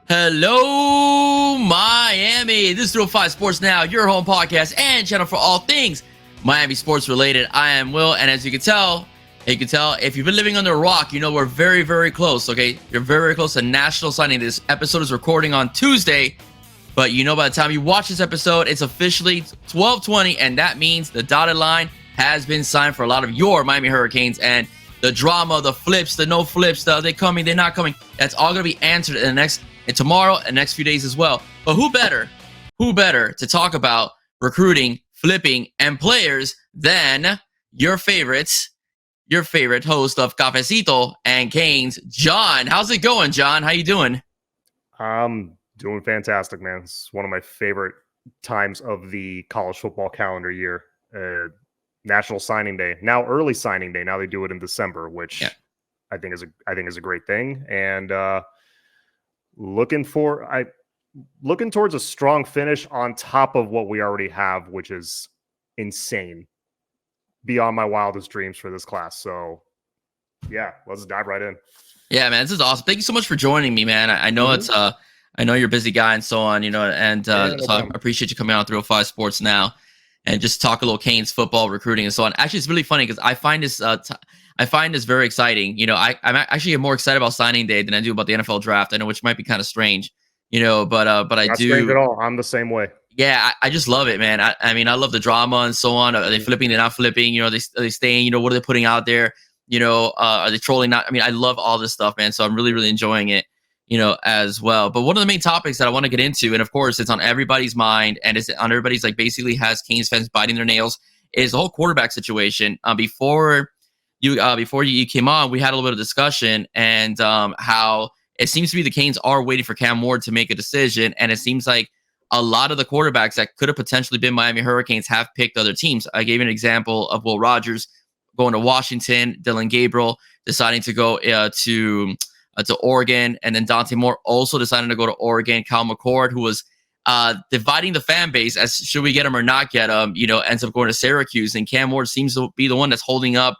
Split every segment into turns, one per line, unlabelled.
Hello, Miami. This is 305 Sports Now, your home podcast and channel for all things Miami sports related. I am Will, and as you can tell, if you've been living under a rock, you know we're very, very close, okay? You're very, very close to national signing. This episode is recording on Tuesday, but you know by the time you watch this episode, it's officially 12/20, and that means the dotted line has been signed for a lot of your Miami Hurricanes, and the drama, the flips, the no flips, are they coming, they're not coming, that's all going to be answered in the next and tomorrow and next few days as well. But who better to talk about recruiting, flipping, and players than your favorite host of Cafecito and Canes, John. How's it going, John? How you doing?
I'm doing fantastic, man. It's one of my favorite times of the college football calendar year. National Signing Day, now early signing day. Now they do it in December, which I think is a great thing. And looking towards a strong finish on top of what we already have, which is insane, beyond my wildest dreams for this class. So yeah, let's dive right in.
Yeah, man, this is awesome. Thank you so much for joining me, man. I know I know you're a busy guy and so on, you know, and so I appreciate you coming on 305 Sports Now and just talk a little Canes football, recruiting, and so on. Actually, it's really funny because I find this very exciting. You know, I'm actually more excited about signing day than I do about the NFL draft. I know, which might be kind of strange, you know, but I
Not
do.
strange at all. I'm the same way.
Yeah, I just love it, man. I mean, I love the drama and so on. Are they flipping? They're not flipping. You know, are they staying? You know, what are they putting out there? You know, are they trolling? Not. I mean, I love all this stuff, man. So I'm really, really enjoying it, you know, as well. But one of the main topics that I want to get into, and of course, it's on everybody's mind, and it's on everybody's, like, basically has Canes fans biting their nails, is the whole quarterback situation. Before you came on, we had a little bit of discussion, and how it seems to be the Canes are waiting for Cam Ward to make a decision, and it seems like a lot of the quarterbacks that could have potentially been Miami Hurricanes have picked other teams. I gave an example of Will Rogers going to Washington, Dylan Gabriel deciding to go to Oregon, and then Dante Moore also deciding to go to Oregon. Kyle McCord, who was dividing the fan base as should we get him or not get him, you know, ends up going to Syracuse, and Cam Ward seems to be the one that's holding up,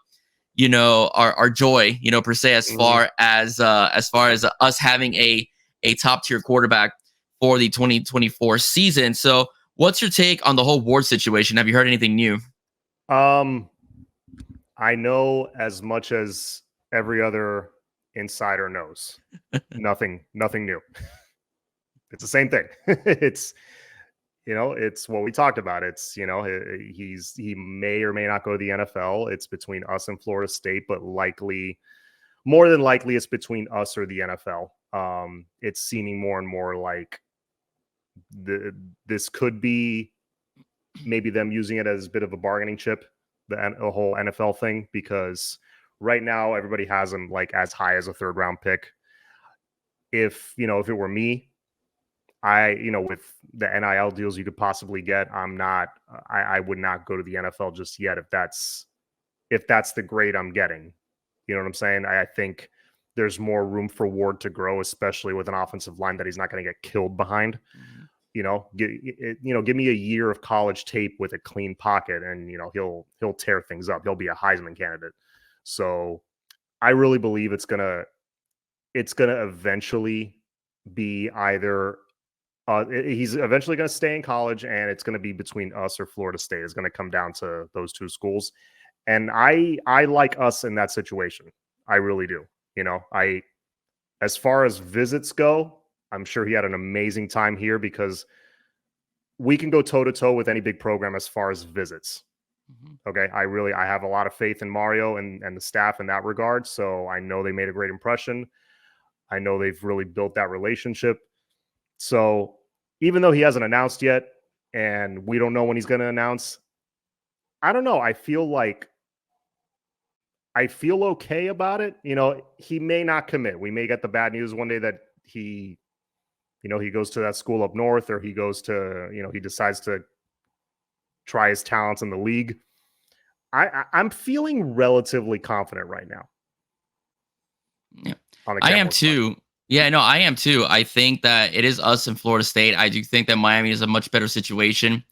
you know, our joy, you know, per se, as far as us having a top tier quarterback for the 2024 season. So what's your take on the whole Ward situation? Have you heard anything new?
I know as much as every other insider knows. nothing new. It's the same thing. It's, you know, it's what we talked about. It's, you know, he may or may not go to the NFL. It's between us and Florida State, but more than likely it's between us or the NFL. It's seeming more and more like this could be maybe them using it as a bit of a bargaining chip, the whole NFL thing, because right now everybody has him like as high as a third round pick. If it were me, with the NIL deals you could possibly get, I would not go to the NFL just yet if that's the grade I'm getting. You know what I'm saying? I think there's more room for Ward to grow, especially with an offensive line that he's not going to get killed behind. You know, give me a year of college tape with a clean pocket, and he'll tear things up. He'll be a Heisman candidate. So I really believe it's gonna eventually be either he's eventually going to stay in college, and it's going to be between us or Florida State. It's going to come down to those two schools, and I like us in that situation. I really do. You know, as far as visits go, I'm sure he had an amazing time here because we can go toe-to-toe with any big program as far as visits. Okay. I have a lot of faith in Mario and the staff in that regard. So I know they made a great impression. I know they've really built that relationship. So even though he hasn't announced yet and we don't know when he's going to announce, I don't know. I feel okay about it. You know, he may not commit. We may get the bad news one day that he goes to that school up north, or he goes to, he decides to try his talents in the league. I'm feeling relatively confident right now.
Yeah, I am too. Yeah, no, I am too. I think that it is us in Florida State. I do think that Miami is a much better situation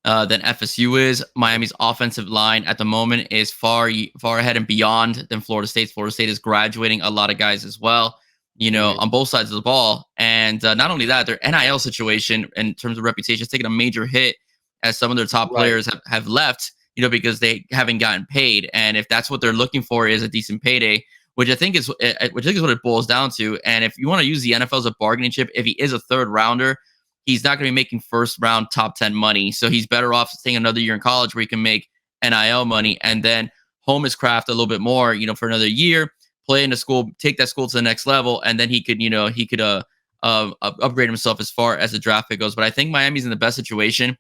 than FSU is. Miami's offensive line at the moment is far ahead and beyond than Florida State's. Florida State is graduating a lot of guys as well. on both sides of the ball. And not only that, their NIL situation in terms of reputation has taken a major hit as some of their top
Right.
players have left, because they haven't gotten paid. And if that's what they're looking for is a decent payday, which I think is what it boils down to. And if you want to use the NFL as a bargaining chip, if he is a third rounder, he's not going to be making first round top 10 money. So he's better off staying another year in college where he can make NIL money and then home his craft a little bit more, for another year, play in the school, take that school to the next level, and then he could upgrade himself as far as the draft pick goes. But I think Miami's in the best situation,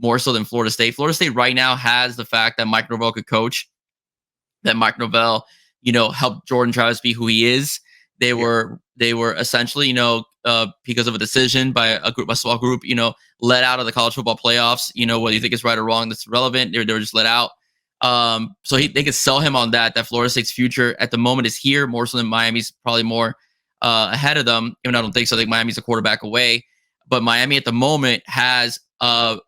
more so than Florida State. Florida State right now has the fact that Mike Norvell could coach, that Mike Norvell, helped Jordan Travis be who he is. They were essentially, because of a decision by a small group, let out of the college football playoffs. Whether you think it's right or wrong, that's irrelevant. They were just let out. So they could sell him on that Florida State's future at the moment is here more so than Miami's probably more ahead of them. Even I don't think so. I think Miami's a quarterback away, but Miami at the moment has a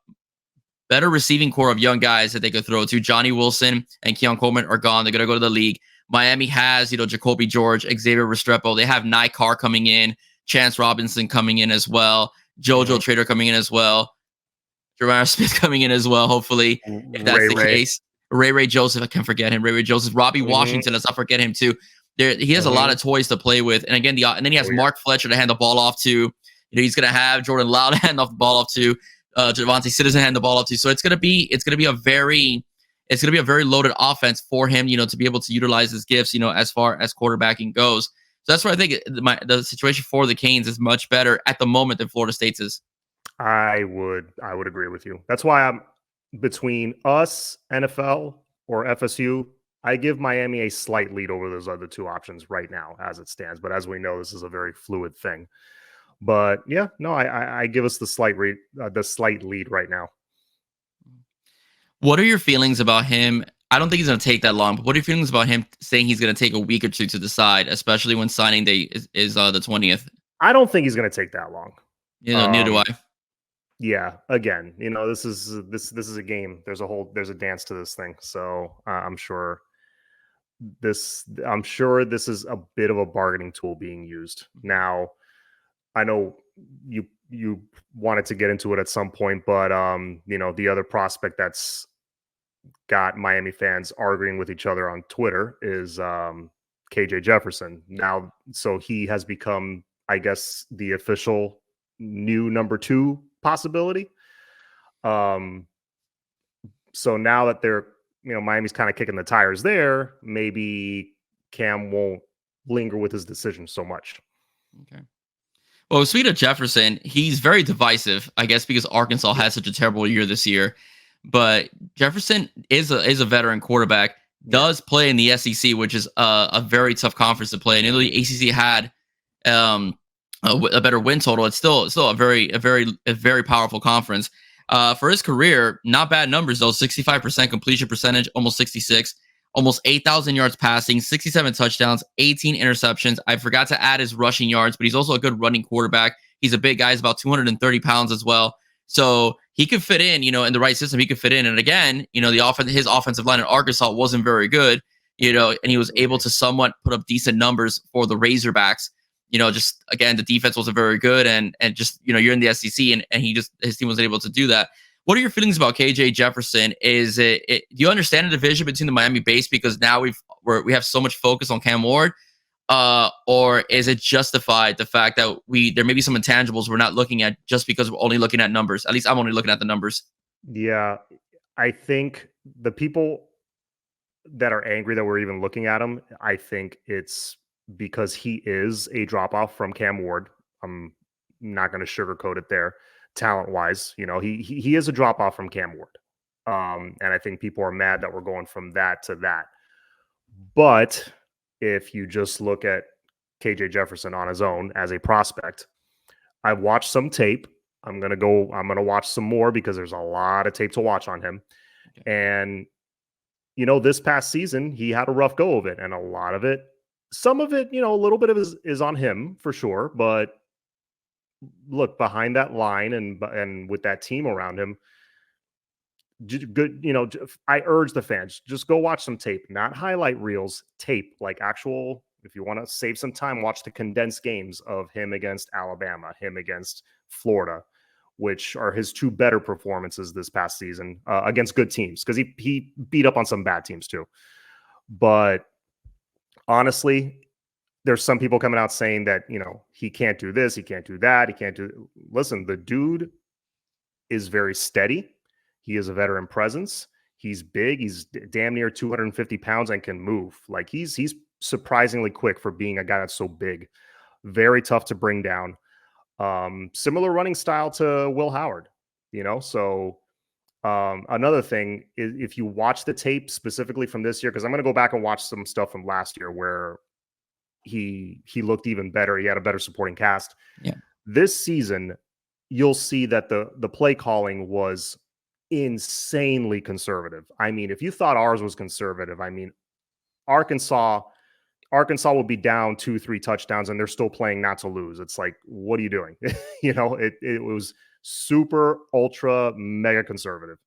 better receiving core of young guys that they could throw to. Johnny Wilson and Keon Coleman are gone. They're going to go to the league. Miami has, Jacoby George, Xavier Restrepo. They have Nye Carr coming in, Chance Robinson coming in as well, JoJo Trader coming in as well, Jeremiah Smith coming in as well, hopefully, if that's the case. Ray Joseph, I can't forget him. Ray Joseph, Robbie Washington, let's not forget him too. He has a lot of toys to play with. And again, and then he has Mark Fletcher to hand the ball off to. He's going to have Jordan Lau to hand off the ball off to, Javonte Citizen hand the ball off to. So it's going to be a very loaded offense for him, to be able to utilize his gifts, as far as quarterbacking goes. So that's where I think the situation for the Canes is much better at the moment than Florida State's is.
I would agree with you. That's why I'm between us, NFL or FSU. I give Miami a slight lead over those other two options right now as it stands. But as we know, this is a very fluid thing. But yeah, no, I give us the slight lead right now.
What are your feelings about him? I don't think he's going to take that long, but what are your feelings about him saying he's going to take a week or two to decide, especially when signing day is the 20th?
I don't think he's going to take that long.
Neither do I.
Yeah, again, this is a game. There's a dance to this thing. So I'm sure this is a bit of a bargaining tool being used. Now, I know you wanted to get into it at some point, but the other prospect that's got Miami fans arguing with each other on Twitter is KJ Jefferson. Now, so he has become, I guess, the official new number 2 possibility. So now that they're, Miami's kind of kicking the tires there, maybe Cam won't linger with his decision so much.
Okay. Well, speaking of Jefferson, he's very divisive, I guess, because Arkansas had such a terrible year this year. But Jefferson is a veteran quarterback, does play in the SEC, which is a very tough conference to play. And the ACC had a better win total. It's still a very powerful conference. For his career, not bad numbers though. 65% completion percentage, almost 66, almost 8,000 yards passing, 67 touchdowns, 18 interceptions. I forgot to add his rushing yards, but he's also a good running quarterback. He's a big guy. He's about 230 pounds as well. So he could fit in, in the right system. He could fit in. And again, his offensive line in Arkansas wasn't very good, and he was able to somewhat put up decent numbers for the Razorbacks. Just again, the defense wasn't very good, and just you're in the SEC, and his team wasn't able to do that. What are your feelings about KJ Jefferson? Is do you understand the division between the Miami base because now we have so much focus on Cam Ward, or is it justified the fact that there may be some intangibles we're not looking at just because we're only looking at numbers? At least I'm only looking at the numbers.
Yeah, I think the people that are angry that we're even looking at him, I think it's because he is a drop off from Cam Ward. I'm not going to sugarcoat it there. Talent wise, he is a drop off from Cam Ward. And I think people are mad that we're going from that to that. But if you just look at KJ Jefferson on his own as a prospect, I've watched some tape. I'm going to watch some more because there's a lot of tape to watch on him. Okay. And, this past season, he had a rough go of it. And a lot of it, some of it, a little bit of it is on him for sure. But look, behind that line and with that team around him, good. I urge the fans, just go watch some tape, not highlight reels, tape, like actual, If you want to save some time, watch the condensed games of him against Alabama, him against Florida, which are his 2 better performances this past season against good teams, because he beat up on some bad teams too. But honestly, there's some people coming out saying that, he can't do this, he can't do that, he can't do. Listen, the dude is very steady. He is a veteran presence. He's big. He's damn near 250 pounds and can move. Like he's surprisingly quick for being a guy that's so big. Very tough to bring down. Similar running style to Will Howard, So another thing is, if you watch the tape specifically from this year, because I'm going to go back and watch some stuff from last year where he looked even better. He had a better supporting cast.
Yeah.
This season, you'll see that the play calling was insanely conservative. I mean, if you thought ours was conservative, Arkansas will be down 2-3 touchdowns and they're still playing not to lose. It's like, what are you doing? It was super ultra mega conservative.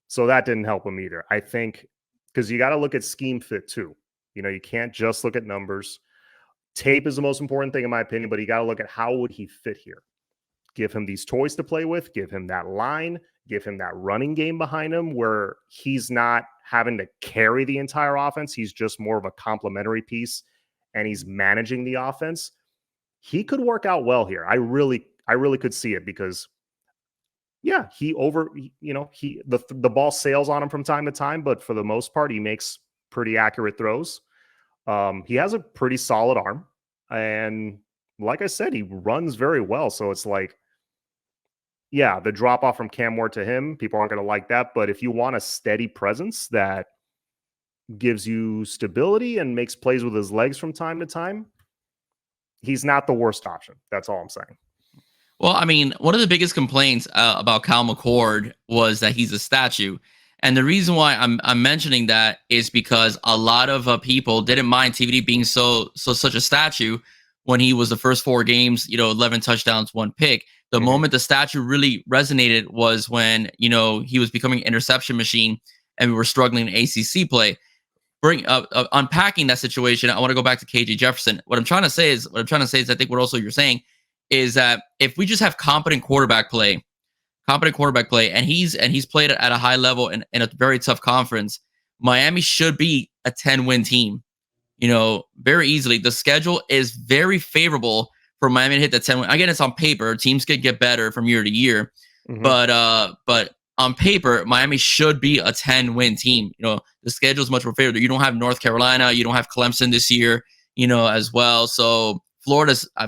So that didn't help him either. I think because you got to look at scheme fit too. You can't just look at numbers. Tape is the most important thing in my opinion, but you got to look at how would he fit here. Give him these toys to play with, give him that line, give him that running game behind him where he's not having to carry the entire offense. He's just more of a complementary piece and he's managing the offense. He could work out well here. I really could see it because the ball sails on him from time to time, but for the most part, he makes pretty accurate throws. He has a pretty solid arm. And like I said, he runs very well. So it's like, yeah, the drop off from Cam Ward to him, people aren't going to like that. But if you want a steady presence that gives you stability and makes plays with his legs from time to time, he's not the worst option. That's all I'm saying.
Well, I mean, one of the biggest complaints about Kyle McCord was that he's a statue. And the reason why I'm mentioning that is because a lot of people didn't mind TVD being such a statue when he was the first 4 games, 11 touchdowns, 1 pick. The moment the statue really resonated was when, he was becoming an interception machine and we were struggling in ACC play. Unpacking that situation, I want to go back to KJ Jefferson. What I'm trying to say is, I think what also you're saying is that if we just have competent quarterback play, and he's played at a high level in a very tough conference, Miami should be a 10-win team, very easily. The schedule is very favorable for Miami to hit that 10-win. Again, it's on paper. Teams could get better from year to year, but on paper, Miami should be a 10-win team. The schedule is much more favorable. You don't have North Carolina, you don't have Clemson this year, as well. So Florida's. I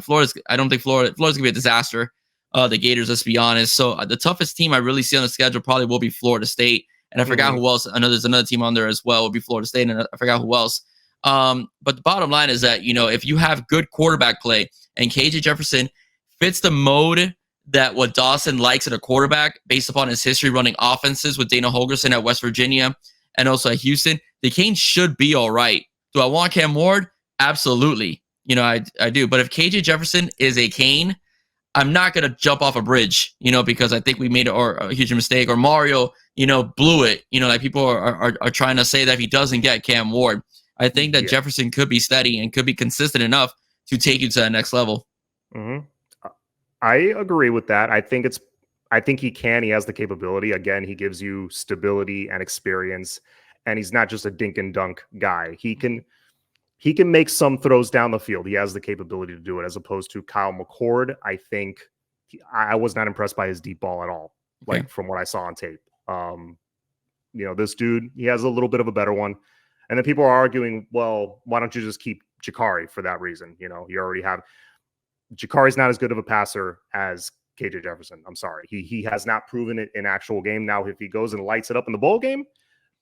don't think Florida's gonna be a disaster. The Gators, let's be honest. So the toughest team I really see on the schedule probably will be Florida State. And I forgot who else. I know there's another team on there as well. Will be Florida State, and I forgot who else. But the bottom line is that, if you have good quarterback play and KJ Jefferson fits the mode that what Dawson likes at a quarterback based upon his history running offenses with Dana Holgorsen at West Virginia and also at Houston, the Canes should be all right. Do I want Cam Ward? Absolutely. I do. But if KJ Jefferson is a Cane, I'm not going to jump off a bridge, because I think we made a huge mistake, or Mario, blew it. Like people are trying to say that if he doesn't get Cam Ward, I think that Jefferson could be steady and could be consistent enough to take you to that next level.
I agree with that. I think he can. He has the capability. Again, he gives you stability and experience, and he's not just a dink and dunk guy. He can make some throws down the field. He has the capability to do it, as opposed to Kyle McCord. I think I was not impressed by his deep ball at all, from what I saw on tape. This dude, he has a little bit of a better one. And then people are arguing, well, why don't you just keep Jakari for that reason? You already have Jakari's not as good of a passer as KJ Jefferson. I'm sorry. He has not proven it in actual game. Now, if he goes and lights it up in the bowl game,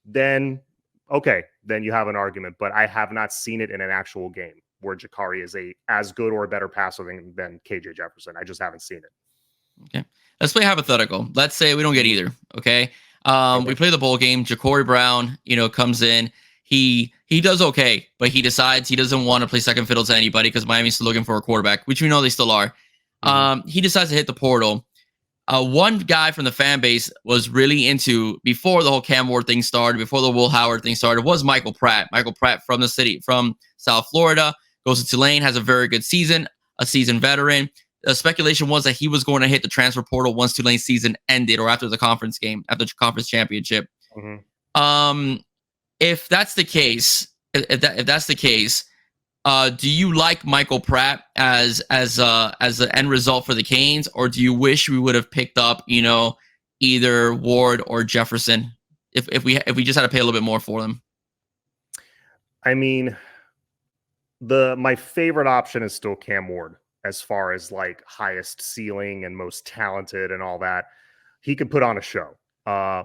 then okay, then you have an argument. But I have not seen it in an actual game where Jakari is as good or a better passer than KJ Jefferson. I just haven't seen it.
Okay. Let's play hypothetical. Let's say we don't get either. Okay. We play the bowl game. Ja'Cory Brown, comes in. He does okay, but he decides he doesn't want to play second fiddle to anybody because Miami's still looking for a quarterback, which we know they still are. He decides to hit the portal. One guy from the fan base was really into, before the whole Cam Ward thing started, before the Will Howard thing started, was Michael Pratt. Michael Pratt from the city, from South Florida, goes to Tulane, has a very good season, a seasoned veteran. The speculation was that he was going to hit the transfer portal once Tulane's season ended or after the conference game, after the conference championship.
Mm-hmm.
If that's the case, if that's the case, do you like Michael Pratt as the end result for the Canes, or do you wish we would have picked up, either Ward or Jefferson if we just had to pay a little bit more for them?
I mean, my favorite option is still Cam Ward as far as like highest ceiling and most talented and all that. He could put on a show.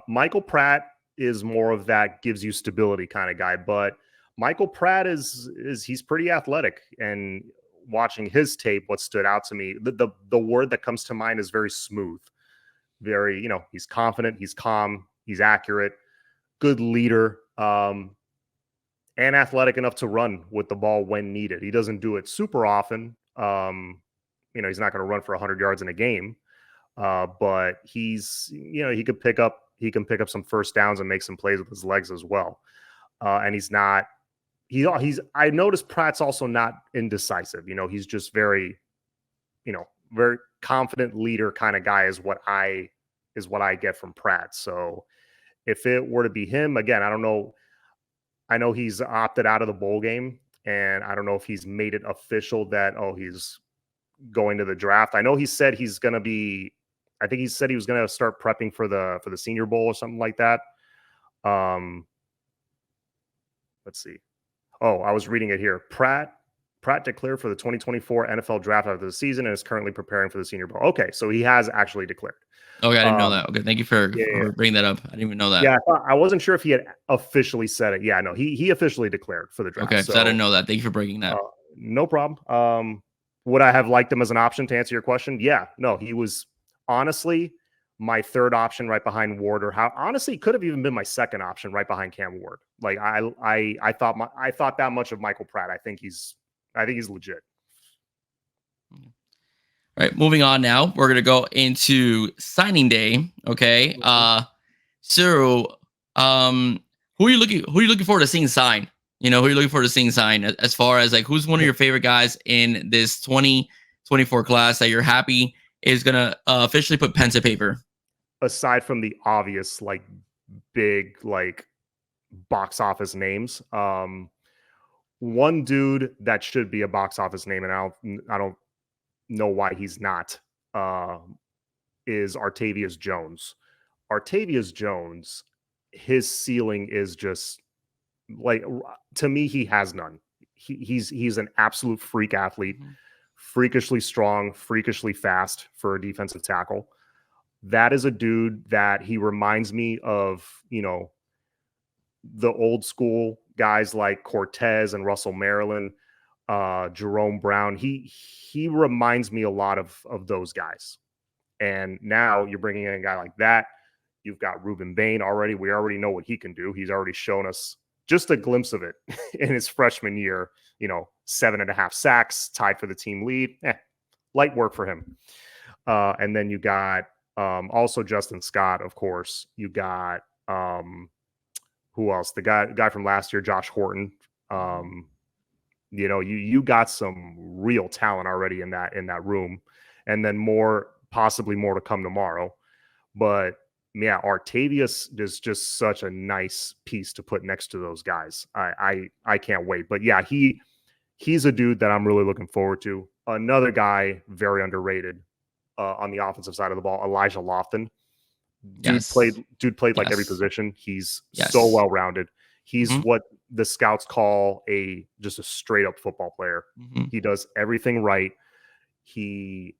Michael Pratt is more of that gives you stability kind of guy, but Michael Pratt is he's pretty athletic, and watching his tape, what stood out to me, the word that comes to mind is very smooth, very, he's confident, he's calm, he's accurate, good leader, and athletic enough to run with the ball when needed. He doesn't do it super often. He's not going to run for 100 yards in a game, but he's, he can pick up some first downs and make some plays with his legs as well. And I noticed Pratt's also not indecisive. He's just very confident leader kind of guy is what I get from Pratt. So if it were to be him again, I don't know. I know he's opted out of the bowl game, and I don't know if he's made it official that, he's going to the draft. I know he said he's going to be, I think he said he was going to start prepping for the Senior Bowl or something like that. Let's see. Oh, I was reading it here. Pratt declared for the 2024 NFL draft after the season and is currently preparing for the Senior Bowl. Okay, so he has actually declared.
Okay, I didn't know that. Okay, thank you for bringing that up. I didn't even know that.
Yeah, I wasn't sure if he had officially said it. Yeah, no, he officially declared for the draft.
Okay, so I didn't know that. Thank you for breaking that.
No problem. Would I have liked him as an option to answer your question? Yeah, no, he was honestly my third option right behind Ward, or honestly could have even been my second option right behind Cam Ward. Like I thought that much of Michael Pratt. I think he's legit.
All right, moving on now. We're gonna go into signing day. Okay. So who are you looking forward to seeing sign? Who are you looking forward to seeing sign as far as like who's one of your favorite guys in this 2024 class that you're happy is gonna officially put pen to paper?
Aside from the obvious, like big, like box office names, one dude that should be a box office name, and I don't know why he's not, is Artavius Jones. Artavius Jones, his ceiling is just like, to me, he has none. He's an absolute freak athlete, freakishly strong, freakishly fast for a defensive tackle. That is a dude that he reminds me of, the old school guys like Cortez and Russell Maryland, Jerome Brown. He reminds me a lot of those guys. And now you're bringing in a guy like that. You've got Reuben Bain already. We already know what he can do. He's already shown us just a glimpse of it in his freshman year. 7.5 sacks, tied for the team lead. Light work for him. And then you got also Justin Scott, of course. You got who else? The guy from last year, Josh Horton. You got some real talent already in that room, and then possibly more to come tomorrow. But yeah, Artavius is just such a nice piece to put next to those guys. I can't wait. But yeah, he's a dude that I'm really looking forward to. Another guy very underrated on the offensive side of the ball, Elijah Lofton. Dude played like every position. He's so well rounded. He's what the scouts call just a straight up football player. He does everything right. He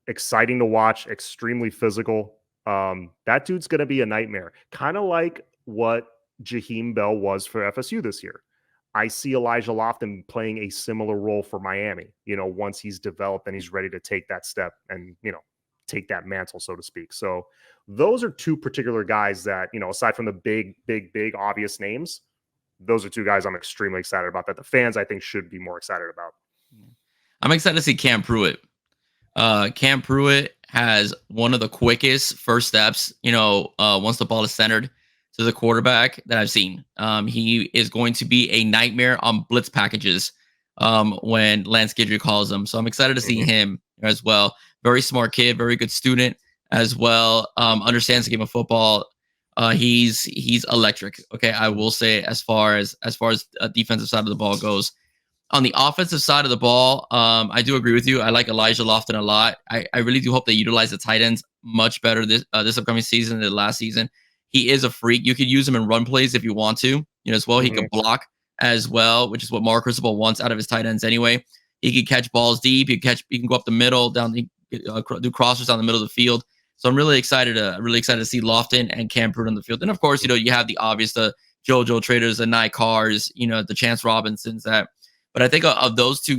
exciting to watch, extremely physical. That dude's going to be a nightmare. Kind of like what Jaheim Bell was for FSU this year. I see Elijah Lofton playing a similar role for Miami, once he's developed and he's ready to take that step and, take that mantle, so to speak. So those are two particular guys that, aside from the big obvious names, those are two guys I'm extremely excited about that the fans, I think, should be more excited about.
I'm excited to see Cam Pruitt. Cam Pruitt has one of the quickest first steps, once the ball is centered to the quarterback that I've seen. He is going to be a nightmare on blitz packages. when Lance Guidry calls him. So I'm excited to see
Mhm.
him as well. Very smart kid, very good student as well. Understands the game of football. He's electric. Okay, I will say as far as defensive side of the ball goes. On the offensive side of the ball, I do agree with you. I like Elijah Lofton a lot. I really do hope they utilize the tight ends much better this upcoming season than last season. He is a freak. You could use him in run plays if you want to, as well. He
Mhm.
could block as well, which is what Mark Cristobal wants out of his tight ends anyway. He can catch balls deep. He can go up the middle, do crossers down the middle of the field. So I'm really excited to see Lofton and Cam Pruitt on the field. And of course, you have the obvious, the JoJo traders, the Nye Cars, the Chance Robinsons that. But I think of those two,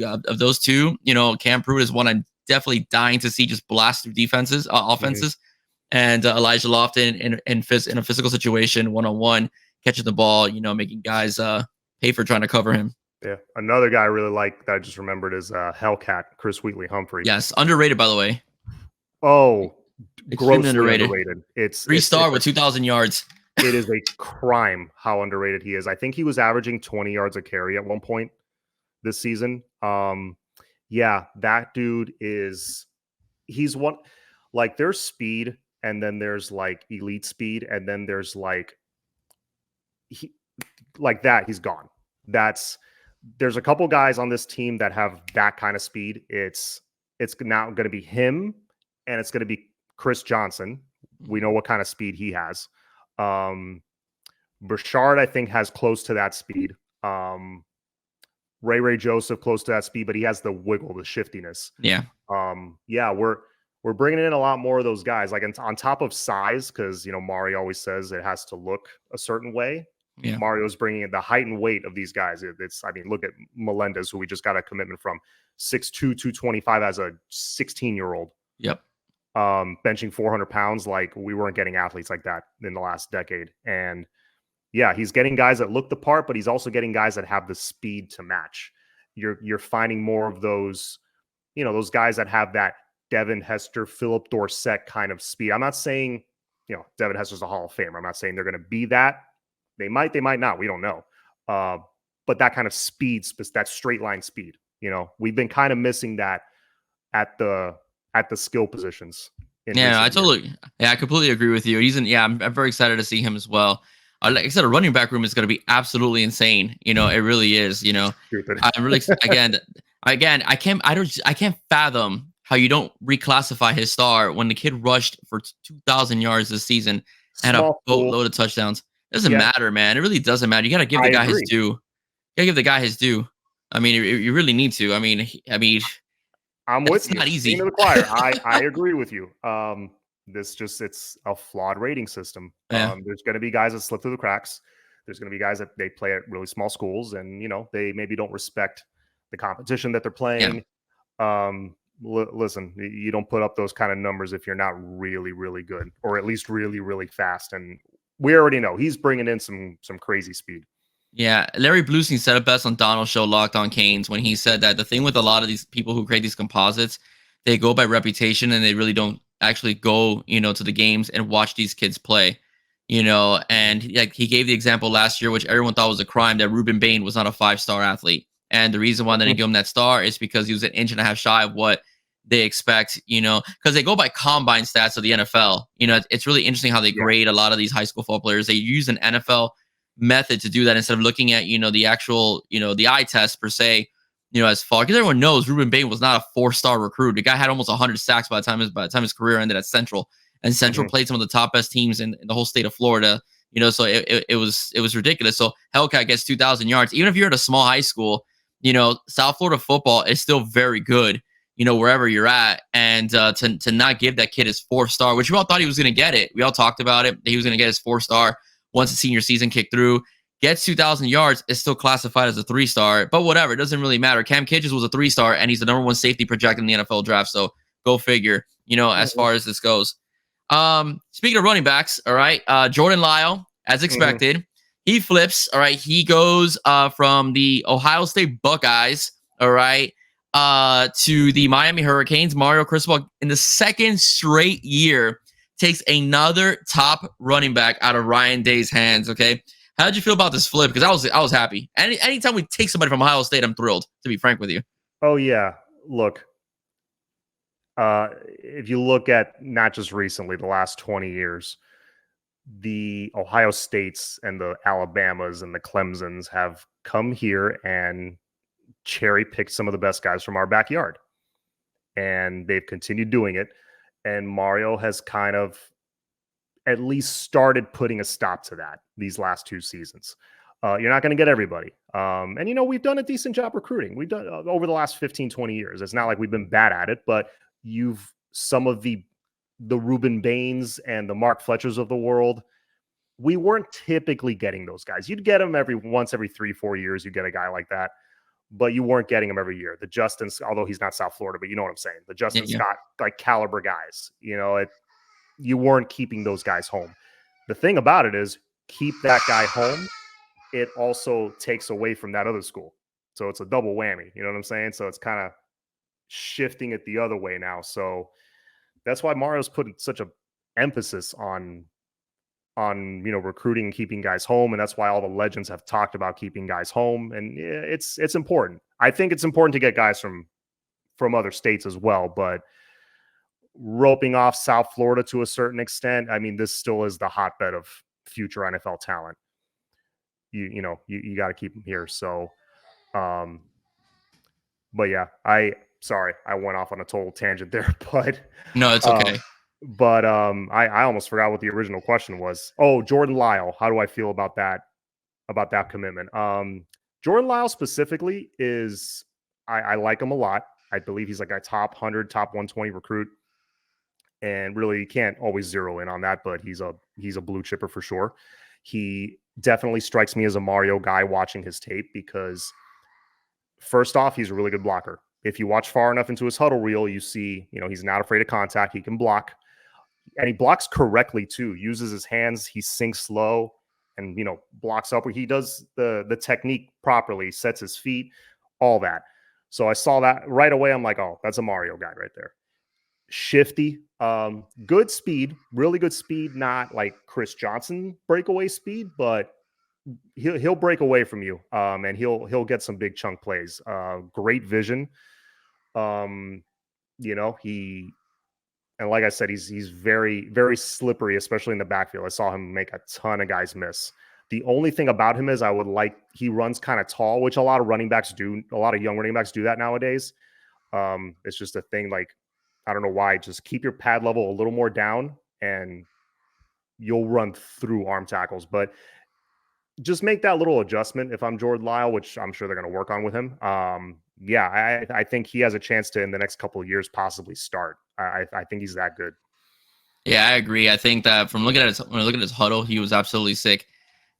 Cam Pruitt is one I'm definitely dying to see just blast through
Mhm.
offenses, and Elijah Lofton in a physical situation, 1-on-1, catching the ball, making guys pay for trying to cover him.
Yeah. Another guy I really like that I just remembered is Hellcat, Chris Wheatley Humphrey.
Yes, underrated by the way,
Oh,
extremely
grossly
underrated.
underrated. It's
Three
it's
star
it's a
with 2,000 yards.
it is a crime how underrated he is. I think he was averaging 20 yards a carry at one point this season. Yeah, that dude is he's one like there's speed and then there's like elite speed and then there's he like that he's gone. That's there's a couple guys on this team that have that kind of speed. It's now going to be him and it's going to be Chris Johnson. We know what kind of speed he has. Burchard, I think, has close to that speed. Ray Joseph close to that speed, but he has the wiggle, the shiftiness.
Yeah.
Yeah, we're bringing in a lot more of those guys, like on top of size, because Mari always says it has to look a certain way.
Yeah.
Mario's bringing in the height and weight of these guys. I mean, look at Melendez, who we just got a commitment from, 6'2", 225 as a 16-year-old.
Yep.
Benching 400 pounds. Like, we weren't getting athletes like that in the last decade. And yeah, he's getting guys that look the part, but he's also getting guys that have the speed to match. You're finding more of those, those guys that have that Devin Hester, Philip Dorsett kind of speed. I'm not saying, Devin Hester's a Hall of Famer. I'm not saying they're going to be that. They might not. We don't know. But that kind of speed, that straight line speed, we've been kind of missing that at the skill positions.
Yeah, I completely agree with you. I'm very excited to see him as well. Like I said, a running back room is going to be absolutely insane. It really is.
Stupid.
I'm really again. I can't fathom how you don't reclassify his star when the kid rushed for 2,000 yards this season and a boatload of touchdowns. Doesn't matter, man. It really doesn't matter. You got to give the guy his due. You got to give the guy his due. I mean, you really need to. I mean,
I'm with you.
It's not easy.
The choir. I agree with you. It's a flawed rating system.
Yeah.
There's going to be guys that slip through the cracks. There's going to be guys that they play at really small schools, and they maybe don't respect the competition that they're playing. Yeah. Listen, you don't put up those kind of numbers if you're not really, really good, or at least really, really fast. And we already know he's bringing in some crazy speed.
Yeah, Larry Bluestein said it best on Donald's show, Locked on Canes, when he said that the thing with a lot of these people who create these composites, they go by reputation and they really don't actually go, to the games and watch these kids play, and like he gave the example last year, which everyone thought was a crime, that Ruben Bain was not a 5-star athlete. And the reason why they didn't give him that star is because he was 1.5 inches shy of what they expect, because they go by combine stats of the NFL. It's really interesting how they grade a lot of these high school football players. They use an NFL method to do that instead of looking at, the actual, the eye test per se, as far because everyone knows Ruben Bain was not a 4-star recruit. The guy had almost 100 sacks by the time his career ended at Central, and Central played some of the top best teams in the whole state of Florida. So it was ridiculous. So Hellcat gets 2,000 yards, even if you're at a small high school. South Florida football is still very good. Wherever you're at, and to not give that kid his 4-star, which we all thought he was going to get it. We all talked about it. He was going to get his 4-star once the senior season kicked through. Gets 2,000 yards, is still classified as a 3-star, but whatever, it doesn't really matter. Cam Kidges was a 3-star, and he's the #1 safety projected in the NFL draft. So go figure. As far as this goes. Speaking of running backs, all right, Jordan Lyle, as expected, he flips. All right, he goes from the Ohio State Buckeyes. All right. To the Miami Hurricanes. Mario Cristobal, in the second straight year, takes another top running back out of Ryan Day's hands. Okay. How did you feel about this flip? Because I was happy. Anytime we take somebody from Ohio State, I'm thrilled. To be frank with you.
Oh yeah, look. If you look at not just recently, the last 20 years, the Ohio States and the Alabamas and the Clemsons have come here and cherry picked some of the best guys from our backyard. And they've continued doing it. And Mario has kind of at least started putting a stop to that these last 2 seasons. You're not going to get everybody. And, we've done a decent job recruiting. We've done over the last 15, 20 years. It's not like we've been bad at it, but some of the Reuben Baines and the Mark Fletchers of the world, we weren't typically getting those guys. You'd get them every 3-4 years. You get a guy like that, but you weren't getting them every year. The Justin's, although he's not South Florida, but you know what I'm saying. The Justin Scott like caliber guys, you weren't keeping those guys home. The thing about it is, keep that guy home, it also takes away from that other school. So it's a double whammy. You know what I'm saying? So it's kind of shifting it the other way now. So that's why Mario's putting such a emphasis on recruiting and keeping guys home, and that's why all the legends have talked about keeping guys home. And it's important. I think it's important to get guys from other states as well, but roping off South Florida to a certain extent, I mean, this still is the hotbed of future NFL talent. You got to keep them here. So, but yeah, I went off on a total tangent there, but
no, it's okay.
I almost forgot what the original question was. Oh, Jordan Lyle. How do I feel about that commitment? Jordan Lyle specifically is, I like him a lot. I believe he's like a top 100, top 120 recruit. And really, you can't always zero in on that, but he's a blue chipper for sure. He definitely strikes me as a Mario guy watching his tape, because first off, he's a really good blocker. If you watch far enough into his huddle reel, you see, he's not afraid of contact. He can block, and he blocks correctly too. Uses his hands. He sinks slow and, blocks up where he does the technique properly, sets his feet, all that. So I saw that right away. I'm like, oh, that's a Mario guy right there. Shifty, good speed, really good speed, not like Chris Johnson breakaway speed, but he'll break away from you, and he'll get some big chunk plays. Great vision. He, and like I said, he's very, very slippery, especially in the backfield. I saw him make a ton of guys miss. The only thing about him is he runs kind of tall, which a lot of running backs do. A lot of young running backs do that nowadays. It's just a thing. Like, I don't know why. Just keep your pad level a little more down, and you'll run through arm tackles. But just make that little adjustment if I'm Jordan Lyle, which I'm sure they're going to work on with him. I think he has a chance to, in the next couple of years, possibly start. I think he's that good.
Yeah, I agree. I think that when I look at his huddle, he was absolutely sick.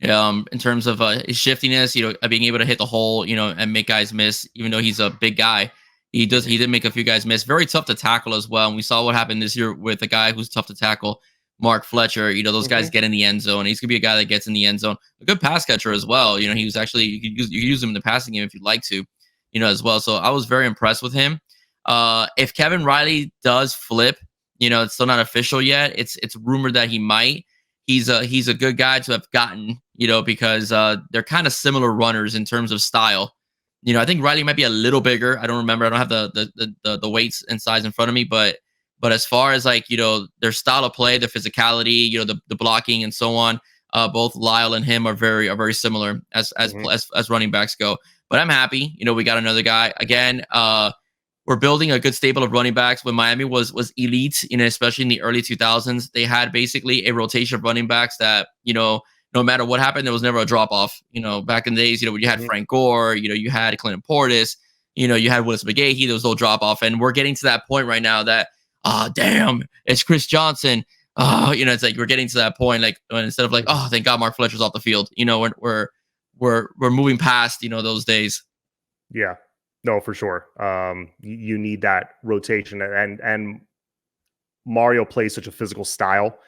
In terms of his shiftiness, being able to hit the hole, and make guys miss, even though he's a big guy. He did make a few guys miss. Very tough to tackle as well. And we saw what happened this year with a guy who's tough to tackle, Mark Fletcher. Those guys get in the end zone. He's gonna be a guy that gets in the end zone. A good pass catcher as well. He was actually, you could use him in the passing game if you'd like to, as well. So I was very impressed with him. If Kevin Riley does flip, it's still not official yet. It's rumored that he might. He's a good guy to have gotten, because they're kind of similar runners in terms of style. I think Riley might be a little bigger. I don't remember. I don't have the weights and size in front of me, but as far as like, their style of play, the physicality, the blocking and so on, both Lyle and him are very similar as running backs go. But I'm happy. We got another guy again. We're building a good stable of running backs. When Miami was elite, especially in the early 2000s, they had basically a rotation of running backs that, no matter what happened, there was never a drop off. Back in the days, when you had Frank Gore, you had Clinton Portis, you had Willis McGahee, there was no drop off. And we're getting to that point right now that, damn, it's Chris Johnson. It's like we're getting to that point, like instead of like, oh, thank God Mark Fletcher's off the field. We're moving past, those days.
Yeah, no, for sure. You need that rotation, and Mario plays such a physical style.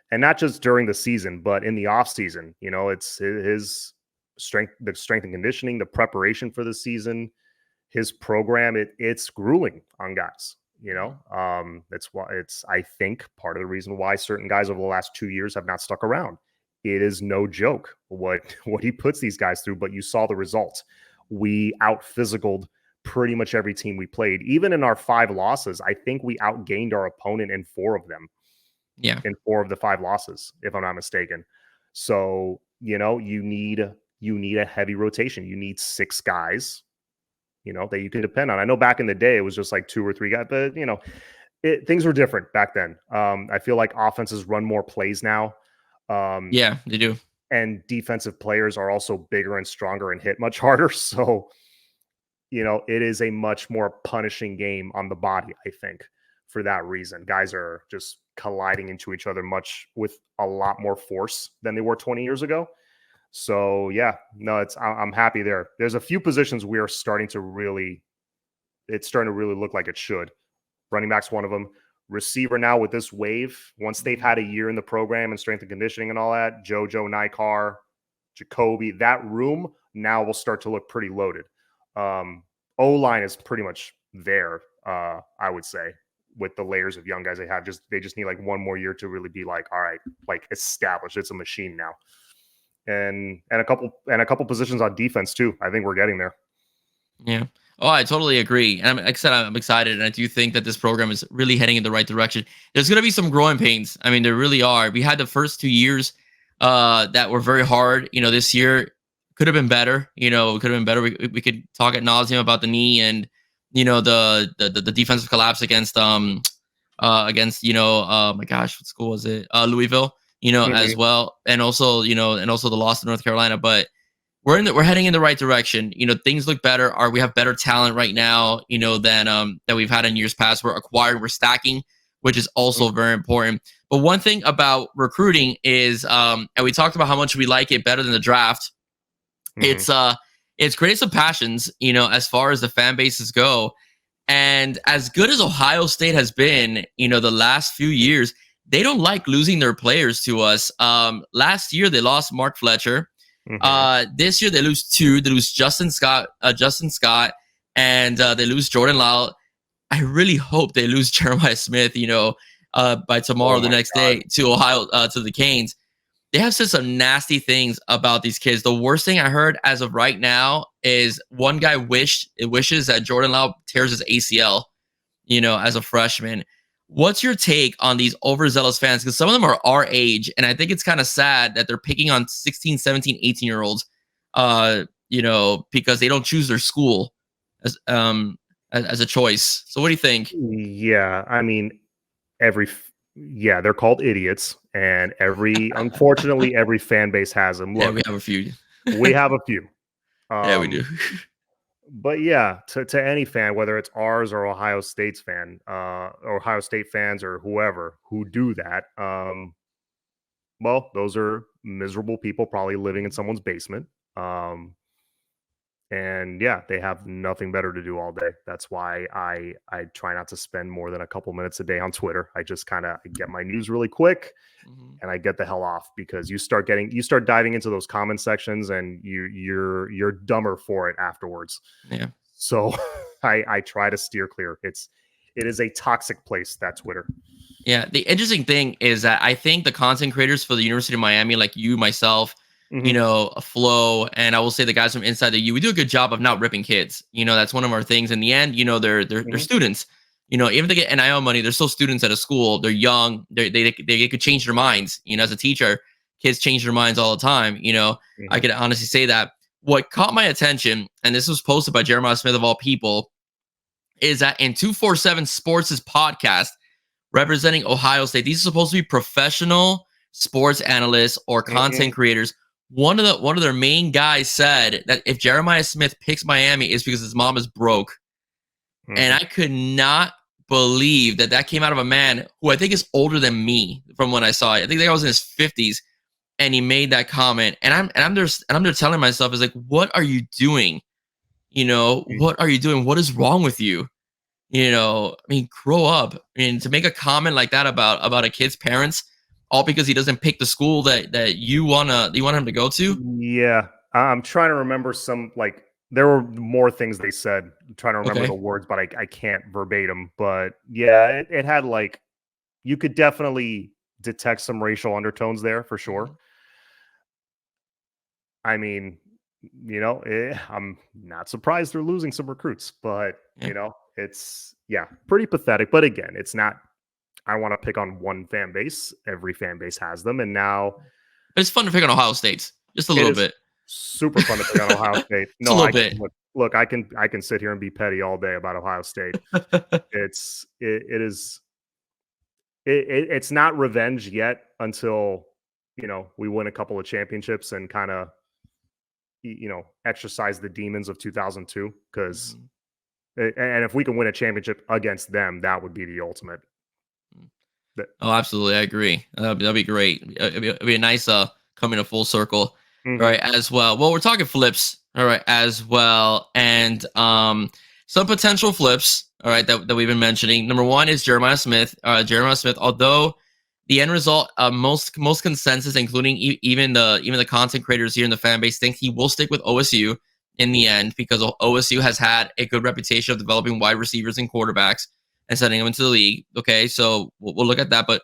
And not just during the season, but in the off season, it's his strength, the strength and conditioning, the preparation for the season, his program, it's grueling on guys, it's I think part of the reason why certain guys over the last 2 years have not stuck around it is no joke what he puts these guys through. But you saw the results. We out physicaled pretty much every team we played. Even in our 5 losses, I think we outgained our opponent in 4 of them.
Yeah.
In 4 of the 5 losses, if I'm not mistaken. So, you know, you need a heavy rotation. You need 6 guys, you know, that you can depend on. I know back in the day it was just like 2 or 3 guys, but you know, things were different back then. I feel like offenses run more plays now.
Yeah, they do.
And defensive players are also bigger and stronger and hit much harder. So, you know, it is a much more punishing game on the body, I think, for that reason. Guys are just colliding into each other with a lot more force than they were 20 years ago. So yeah, no, I'm happy there. There's a few positions we are it's starting to really look like it should. Running back's one of them. Receiver now with this wave, once they've had a year in the program and strength and conditioning and all that, JoJo, Nikar, Jacoby, that room now will start to look pretty loaded. O-line is pretty much there, I would say, with the layers of young guys they have. They just need like one more year to really be like, all right, like established. It's a machine now. And a couple positions on defense too. I think we're getting there.
Yeah. Oh, I totally agree. And like I said, I'm excited, and I do think that this program is really heading in the right direction. There's going to be some growing pains. I mean, there really are. We had the first 2 years that were very hard. You know, this year could have been better. You know, it could have been better. We could talk ad nauseum about the knee and you know the defensive collapse against my gosh, what school was it? Louisville. You know, as well, and also the loss to North Carolina, but we're heading in the right direction. You know, things look better. We have better talent right now, you know, than we've had in years past. We're acquired, we're stacking, which is also very important. But one thing about recruiting is, and we talked about how much we like it better than the draft. It's created some passions, you know, as far as the fan bases go. And as good as Ohio State has been, you know, the last few years, they don't like losing their players to us. Last year they lost Mark Fletcher. This year they lose 2. They lose Justin Scott, and they lose Jordan Lyle. I really hope they lose Jeremiah Smith, you know, by tomorrow, the next day to Ohio, to the Canes. They have said some nasty things about these kids. The worst thing I heard as of right now is one guy wishes that Jordan Lyle tears his ACL, you know, as a freshman. What's your take on these overzealous fans? Because some of them are our age, and I think it's kind of sad that they're picking on 16, 17, 18-year-olds, you know, because they don't choose their school as a choice. So what do you think?
Yeah, I mean, they're called idiots, and unfortunately, every fan base has them. Look,
Yeah, we have a few.
We have a few.
Yeah, we do.
But yeah, to any fan, whether it's ours or Ohio State's fan, or Ohio State fans or whoever who do that, well, those are miserable people probably living in someone's basement. And yeah, they have nothing better to do all day. That's why I try not to spend more than a couple minutes a day on Twitter. I just kind of get my news really quick and I get the hell off, because you start diving into those comment sections and you're dumber for it afterwards.
Yeah.
So I try to steer clear. It is a toxic place, that Twitter.
Yeah. The interesting thing is that I think the content creators for the University of Miami, like you, myself, you know, Flo, and I will say the guys from Inside the U, we do a good job of not ripping kids. You know, that's one of our things. In the end, you know, they're students. You know, even if they get NIL money, they're still students at a school. They're young. They could change their minds. You know, as a teacher, kids change their minds all the time. You know, I could honestly say that. What caught my attention, and this was posted by Jeremiah Smith of all people, is that in 247 Sports' podcast representing Ohio State, these are supposed to be professional sports analysts or content creators. One of their main guys said that if Jeremiah Smith picks Miami, it's because his mom is broke. And I could not believe that came out of a man who I think is older than me from when I saw it. I think I was in his 50s, and he made that comment. And I'm there telling myself, is like, what are you doing? You know, what are you doing? What is wrong with you? You know, I mean, grow up. I mean, to make a comment like that about a kid's parents, all because he doesn't pick the school that you want him to go to.
Yeah, I'm trying to remember there were more things they said. I'm trying to remember the words, but I can't verbatim. But yeah, it had you could definitely detect some racial undertones there for sure. I mean, I'm not surprised they're losing some recruits, but
Yeah.
it's pretty pathetic. But again, it's not. I want to pick on one fan base. Every fan base has them, and now
But it's fun to pick on Ohio State's just a
it
little
is
bit.
super fun to pick on Ohio State.
Just a
No,
little
I can
bit.
look. I can sit here and be petty all day about Ohio State. It is it's not revenge yet until we win a couple of championships and kind of exercise the demons of 2002, because
Mhm.
and if we can win a championship against them, that would be the ultimate. That,
Oh, absolutely. I agree. That'd be great. It'd be a nice coming a full circle. All
mhm,
right, as well. Well, we're talking flips. All right, as well, and some potential flips. All right, that we've been mentioning. Number one is Jeremiah Smith. Jeremiah Smith, although the end result, most consensus, including even the content creators here in the fan base, think he will stick with OSU in the end, because OSU has had a good reputation of developing wide receivers and quarterbacks and sending them into the league. Okay, so we'll look at that. But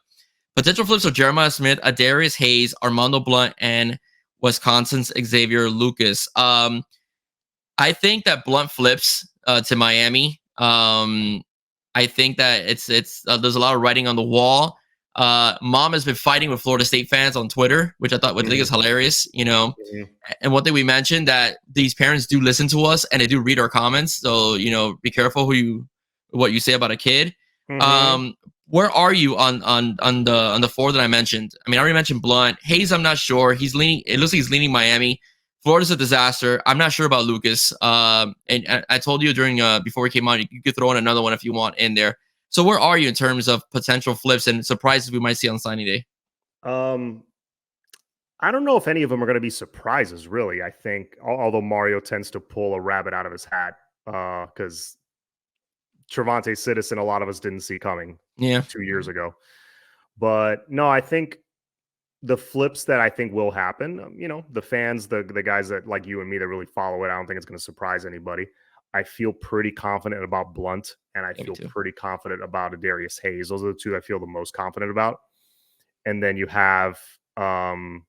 potential flips of Jeremiah Smith, Adarius Hayes, Armando Blunt, and Wisconsin's Xavier Lucas. I think that Blunt flips to Miami. I think that it's there's a lot of writing on the wall. Mom has been fighting with Florida State fans on Twitter, which I think
mhm,
is hilarious.
mhm,
And one thing we mentioned, that these parents do listen to us and they do read our comments. So be careful what you say about a kid.
mhm.
Um, where are you on the four that I mentioned? I mean, I already mentioned Blunt. Hayes, I'm not sure. He's leaning. It looks like he's leaning Miami. Florida's a disaster. I'm not sure about Lucas. And I told you during before we came on, you could throw in another one if you want in there. So where are you in terms of potential flips and surprises we might see on signing day?
Um, I don't know if any of them are going to be surprises. Really, I think although Mario tends to pull a rabbit out of his hat, because Trevante Citizen, a lot of us didn't see coming
Yeah.
2 years ago. But no, I think the flips that I think will happen, the fans, the guys that like you and me that really follow it, I don't think it's going to surprise anybody. I feel pretty confident about Blunt, and I
Yeah, me
feel
too.
pretty confident about Adarius Hayes. Those are the two I feel the most confident about. And then you have, the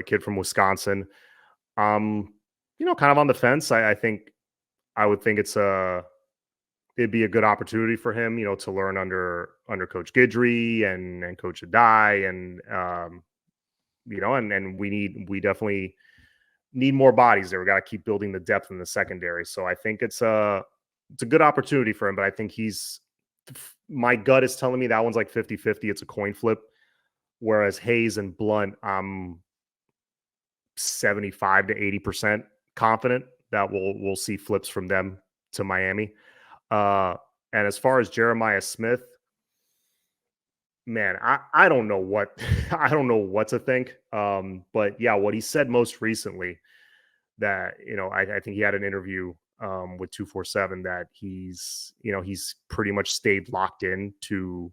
kid from Wisconsin. Um, kind of on the fence. I think I would think it'd be a good opportunity for him, to learn under Coach Guidry and Coach Adai, and and we definitely need more bodies there. We got to keep building the depth in the secondary. So I think it's a good opportunity for him, but I think my gut is telling me that one's like 50-50. It's a coin flip. Whereas Hayes and Blunt, I'm 75 to 80% confident that we'll see flips from them to Miami. Uh, and as far as Jeremiah Smith, man, I don't know what I don't know what to think. But yeah, what he said most recently, that I think he had an interview with 247, that he's pretty much stayed locked in to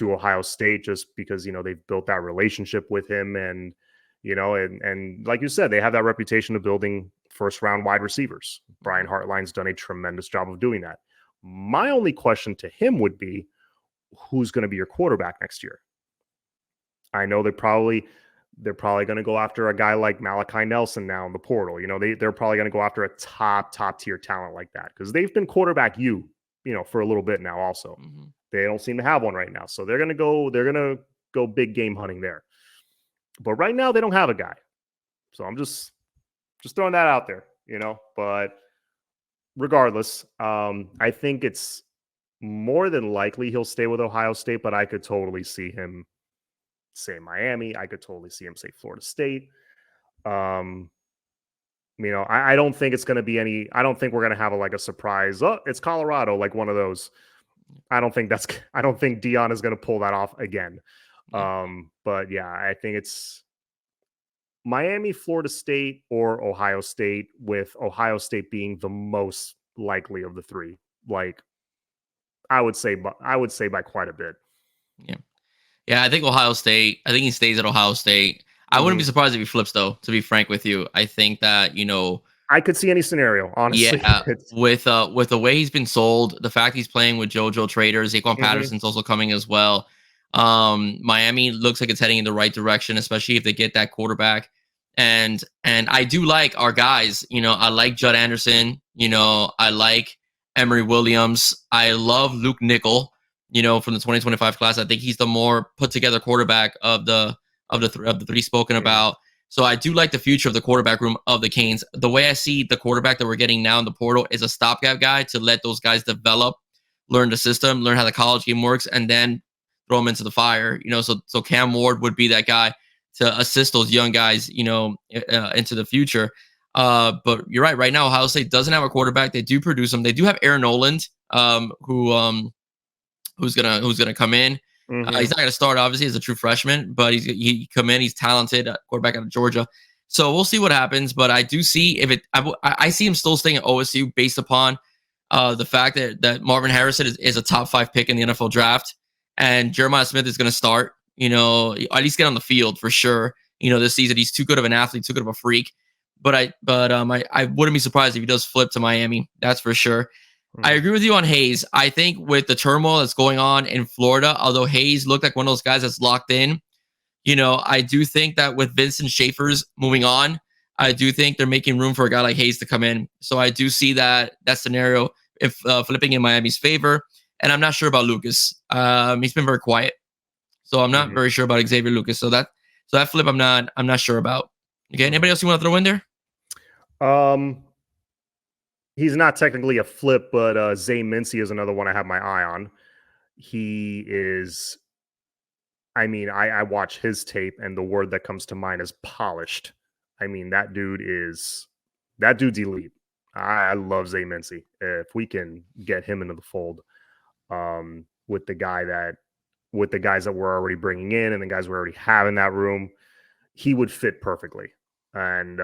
Ohio State, just because they've built that relationship with him, and and like you said, they have that reputation of building first round wide receivers. Brian
Mhm.
Hartline's done a tremendous job of doing that. My only question to him would be, who's going to be your quarterback next year? I know they're probably going to go after a guy like Malachi Nelson now in the portal. They're probably going to go after a top tier talent like that, because they've been quarterback for a little bit now. Also,
Mhm.
they don't seem to have one right now, so they're gonna go big game hunting there. But right now they don't have a guy, so I'm just throwing that out there. But regardless, I think it's more than likely he'll stay with Ohio State, but I could totally see him say Miami. I could totally see him say Florida State. Um, I don't think it's going to be any. I don't think we're going to have like a surprise. Oh, it's Colorado, like one of those. I don't think that's. I don't think Dion is going to pull that off again.
Yeah.
But yeah, I think it's Miami, Florida State, or Ohio State, with Ohio State being the most likely of the three. Like I would say by quite a bit.
Yeah. Yeah, I think Ohio State. I think he stays at Ohio State. I wouldn't be
Mhm.
surprised if he flips, though. To be frank with you, I think that
I could see any scenario, honestly.
yeah,
It's
with the way he's been sold, the fact he's playing with JoJo traders, Zaquan
mhm,
Patterson's also coming as well. Miami looks like it's heading in the right direction, especially if they get that quarterback. And I do like our guys. I like Judd Anderson. I like Emery Williams. I love Luke Nickel. From the 2025 class, I think he's the more put together quarterback of the three spoken about. So I do like the future of the quarterback room of the Canes. The way I see the quarterback that we're getting now in the portal is a stopgap guy to let those guys develop, learn the system, learn how the college game works, and then throw them into the fire. So Cam Ward would be that guy to assist those young guys, into the future. But you're right. Right now, Ohio State doesn't have a quarterback. They do produce them. They do have Aaron Noland, who's gonna come in. He's not gonna start, obviously, as a true freshman, but he come in. He's talented, quarterback out of Georgia. So we'll see what happens. But I do see I see him still staying at OSU based upon the fact that Marvin Harrison is a top 5 pick in the NFL draft, and Jeremiah Smith is gonna start. At least get on the field for sure. This season he's too good of an athlete, too good of a freak. But I wouldn't be surprised if he does flip to Miami. That's for sure. I agree with you on Hayes. I think with the turmoil that's going on in Florida, although Hayes looked like one of those guys that's locked in, I do think that with Vincent Schaefer's moving on, I do think they're making room for a guy like Hayes to come in. So I do see that scenario if flipping in Miami's favor. And I'm not sure about Lucas. He's been very quiet, so I'm not very sure about Xavier Lucas. So that flip, I'm not sure about. Okay, anybody else you want to throw in there?
He's not technically a flip, but Zay Mincy is another one I have my eye on. He is, I watch his tape, and the word that comes to mind is polished. That dude's elite. I love Zay Mincy. If we can get him into the fold, with the guys that we're already bringing in and the guys we already have in that room, he would fit perfectly. And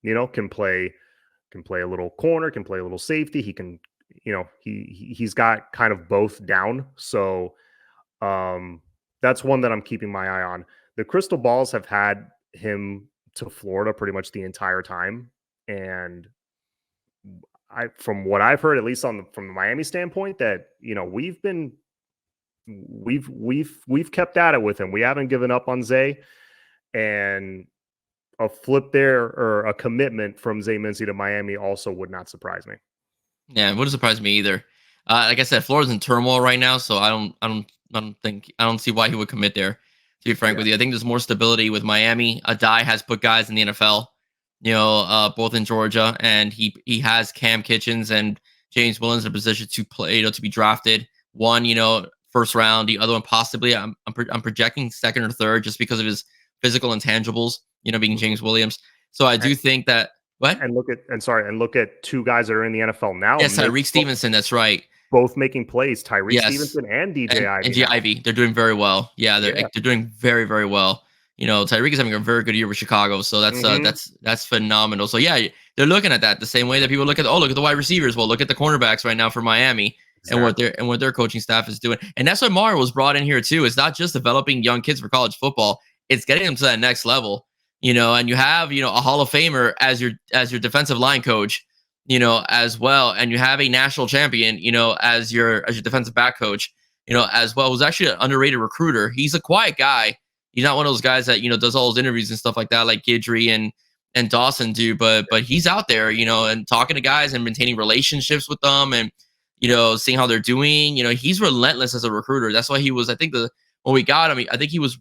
can play a little corner, can play a little safety. He can, he's got kind of both down. So that's one that I'm keeping my eye on. The crystal balls have had him to Florida pretty much the entire time. And from what I've heard, at least from the Miami standpoint, that, we've kept at it with him. We haven't given up on Zay, and a flip there or a commitment from Zay Mincy to Miami also would not surprise me.
Yeah, it wouldn't surprise me either. Like I said, Florida's in turmoil right now, so I don't see why he would commit there. To be frank with you, I think there's more stability with Miami. Adai has put guys in the NFL, both in Georgia, and he has Cam Kitchens and James Williams in a position to play, to be drafted. One, first round, the other one possibly. I'm projecting second or third just because of his physical intangibles, being James Williams. So I do think that and look
at two guys that are in the NFL now.
Yes, Tyreek Stevenson, that's right.
Both making plays, Tyreek Stevenson and DJ Ivey.
And Ivey, they're doing very well. Yeah, they're doing very, very well. Tyreek is having a very good year with Chicago, so that's phenomenal. So yeah, they're looking at that the same way that people look at the wide receivers. Well, look at the cornerbacks right now for Miami. Exactly. and what their coaching staff is doing. And that's why Mario was brought in here too. It's not just developing young kids for college football. It's getting them to that next level, and you have, a Hall of Famer as your defensive line coach, as well. And you have a national champion, as your defensive back coach, as well, who's actually an underrated recruiter. He's a quiet guy. He's not one of those guys that, does all those interviews and stuff like that, like Guidry and Dawson do, but he's out there, and talking to guys and maintaining relationships with them and, seeing how they're doing. He's relentless as a recruiter. That's why he was, I think when we got him, I think he was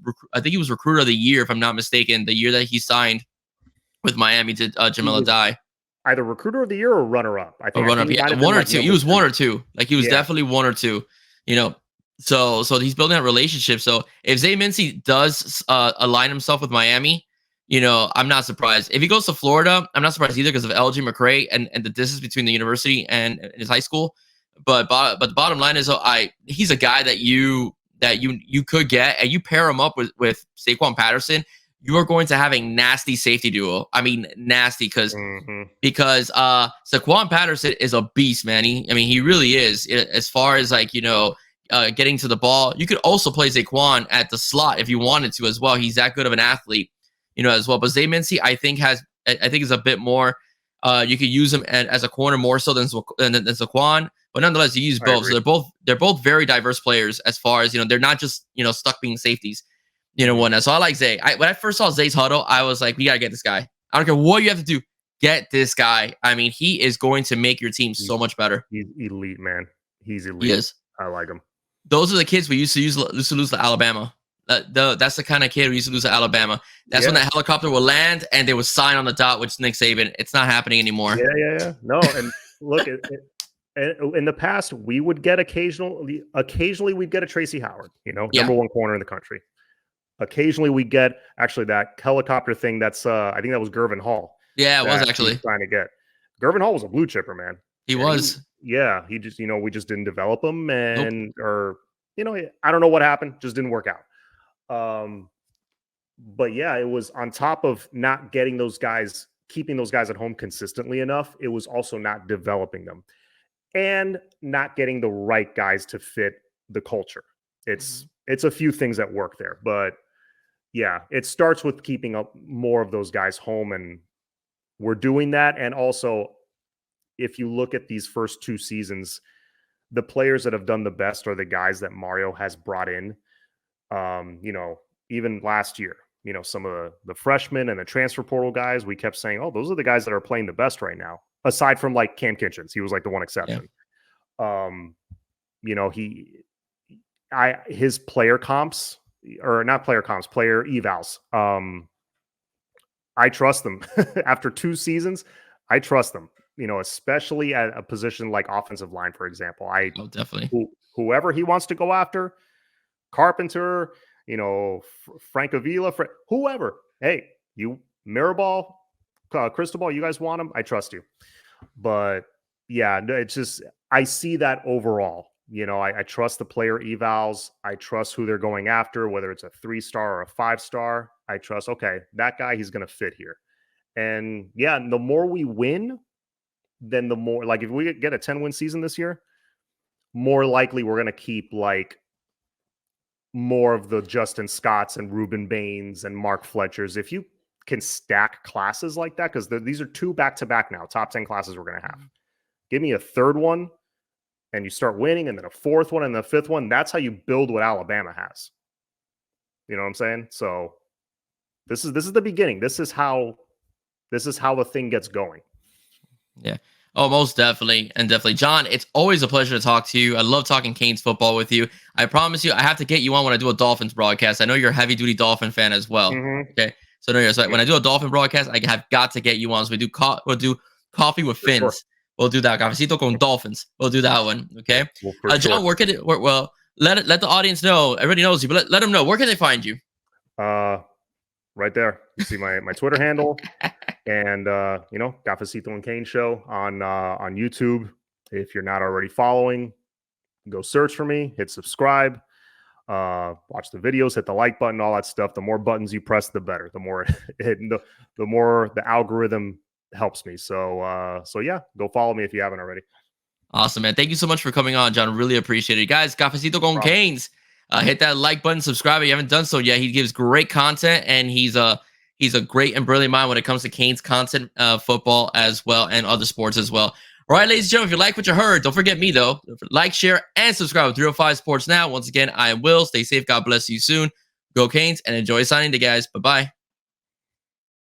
recruiter of the year, if I'm not mistaken, the year that he signed with Miami to Jamil Adai.
Either recruiter of the year or runner up. I think
runner up, yeah, one or two. He was one or two. Like he was definitely one or two. So he's building that relationship. So if Zay Mincy does align himself with Miami, I'm not surprised. If he goes to Florida, I'm not surprised either because of LG McCray and the distance between the university and his high school. But the bottom line is, he's a guy that you could get, and you pair him up with Saquon Patterson, you are going to have a nasty safety duo. I mean, nasty because Saquon Patterson is a beast, man. He really is. As far as getting to the ball, you could also play Saquon at the slot if you wanted to as well. He's that good of an athlete, as well. But Zay Mincy, I think is a bit more. You could use him as a corner more so than Saquon. But nonetheless, you use both. So they're both very diverse players as far as, they're not just, stuck being safeties. You know, one. So I like Zay. When I first saw Zay's huddle, I was like, we gotta get this guy. I don't care what you have to do. Get this guy. I mean, he is going to make your team so much better.
He's elite, man. He's elite.
He is.
I like him.
Those are the kids we used to lose to Alabama. That's the kind of kid we used to lose to Alabama. That's when that helicopter will land and they would sign on the dot with Nick Saban. It's not happening anymore.
Yeah. No, and look, in the past, we would get occasionally we'd get a Tracy Howard, number one corner in the country. Occasionally we get actually that helicopter thing. That's I think that was Gervin Hall.
Yeah, it was actually
trying to get. Gervin Hall was a blue chipper, man.
He was.
He just we just didn't develop him, and or I don't know what happened. Just didn't work out. But yeah, it was on top of not getting those guys, keeping those guys at home consistently enough. It was also not developing them and not getting the right guys to fit the culture. It's a few things that work there, but yeah, it starts with keeping up more of those guys home, and we're doing that. And also, if you look at these first 2 seasons, the players that have done the best are the guys that Mario has brought in. Even last year, some of the freshmen and the transfer portal guys, we kept saying, oh, those are the guys that are playing the best right now, aside from like Cam Kitchens. He was like the one exception. His player comps, or not player comps, player evals. I trust them. After 2 seasons, I trust them. Especially at a position like offensive line, for example.
Definitely.
Whoever he wants to go after, Carpenter, Frank Avila, whoever. Hey, you Mirabal, Cristobal, you guys want him? I trust you. But yeah, it's just I see that overall. I trust the player evals. I trust who they're going after, whether it's a 3-star or a 5-star. I trust, okay, that guy, he's going to fit here. And yeah, the more we win, then the more, like if we get a 10-win season this year, more likely we're going to keep like more of the Justin Scotts and Reuben Baines and Mark Fletchers. If you can stack classes like that, because these are 2 back-to-back now, top 10 classes we're going to have. Give me a 3rd one, and you start winning, and then a 4th one, and the 5th one. That's how you build what Alabama has. You know what I'm saying? So this is the beginning. This is how the thing gets going.
Yeah. Oh, most definitely. And definitely. John, it's always a pleasure to talk to you. I love talking Canes football with you. I promise you, I have to get you on when I do a Dolphins broadcast. I know you're a heavy-duty Dolphin fan as well. Okay. So when I do a Dolphin broadcast, I have got to get you on. So we'll do coffee with Fins. Sure. We'll do that. Cafecito con Dolphins. We'll do that one. Okay. Well, John, where can it? Well, let the audience know. Everybody knows you, but let them know. Where can they find you?
Right there. You see my Twitter handle, and Cafecito and Kane show on YouTube. If you're not already following, go search for me. Hit subscribe. Watch the videos. Hit the like button. All that stuff. The more buttons you press, the better. The more the more the algorithm helps me. So yeah, go follow me if you haven't already.
Awesome, man. Thank you so much for coming on, John. Really appreciate it. Guys, Cafecito con Canes. Hit that like button, subscribe if you haven't done so yet. He gives great content, and he's a great and brilliant mind when it comes to Canes content, football as well, and other sports as well. All right, ladies and gentlemen, if you like what you heard, don't forget me, though. Like, share, and subscribe to 305 Sports Now. Once again, I am Will. Stay safe. God bless you soon. Go Canes, and enjoy signing day, guys. Bye-bye.